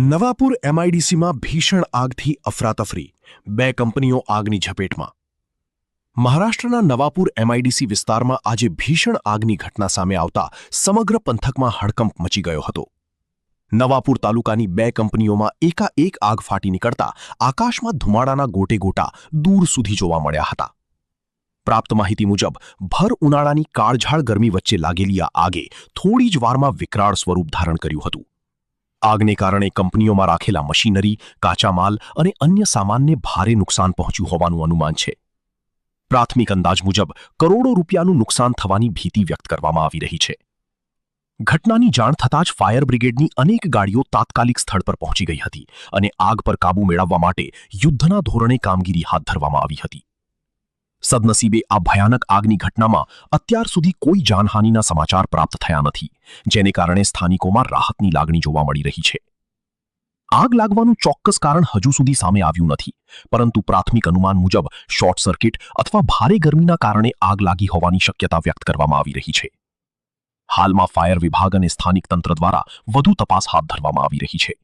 નવાપુર એમઆઈડીસીમાં ભીષણ આગથી અફરાતફરી, 2 કંપનીઓ આગની ઝપેટમાં. મહારાષ્ટ્રના નવાપુર એમઆઈડીસી વિસ્તારમાં આજે ભીષણ આગની ઘટના સામે આવતા સમગ્ર પંથકમાં હડકંપ મચી ગયો હતો. નવાપુર તાલુકાની 2 કંપનીઓમાં એકાએક આગ ફાટી નીકળતા આકાશમાં ધુમાડાના ગોટે ગોટા દૂર સુધી જોવા મળ્યા હતા. પ્રાપ્ત માહિતી મુજબ ભર ઉનાળાની કાળઝાળ ગરમી વચ્ચે લાગેલી આ આગે થોડી જ વારમાં વિકરાળ સ્વરૂપ ધારણ કર્યું હતું. આગને કારણે કંપનીઓમાં રાખેલા મશીનરી, કાચા માલ અને અન્ય સામાનને ભારે નુકસાન પહોંચ્યું હોવાનું અનુમાન છે. પ્રાથમિક અંદાજ મુજબ કરોડો રૂપિયાનું નુકસાન થવાની ભીતિ વ્યક્ત કરવામાં આવી રહી છે. ઘટનાની જાણ થતાં જ ફાયર બ્રિગેડની અનેક ગાડીઓ તાત્કાલિક સ્થળ પર પહોંચી ગઈ હતી અને આગ પર કાબૂ મેળવવા માટે યુદ્ધના ધોરણે કામગીરી હાથ ધરવામાં આવી હતી. સદનસીબે આ ભયાનક આગની ઘટનામાં અત્યાર સુધી કોઈ જાનહાનિના સમાચાર પ્રાપ્ત થયા નથી, જેને કારણે સ્થાનિકોમાં રાહતની લાગણી જોવા મળી રહી છે. આગ લાગવાનું ચોક્કસ કારણ હજુ સુધી સામે આવ્યું નથી, પરંતુ પ્રાથમિક અનુમાન મુજબ શોર્ટ સર્કિટ અથવા ભારે ગરમીના કારણે આગ લાગી હોવાની શક્યતા વ્યક્ત કરવામાં આવી રહી છે. હાલમાં ફાયર વિભાગ અને સ્થાનિક તંત્ર દ્વારા વધુ તપાસ હાથ ધરવામાં આવી રહી છે.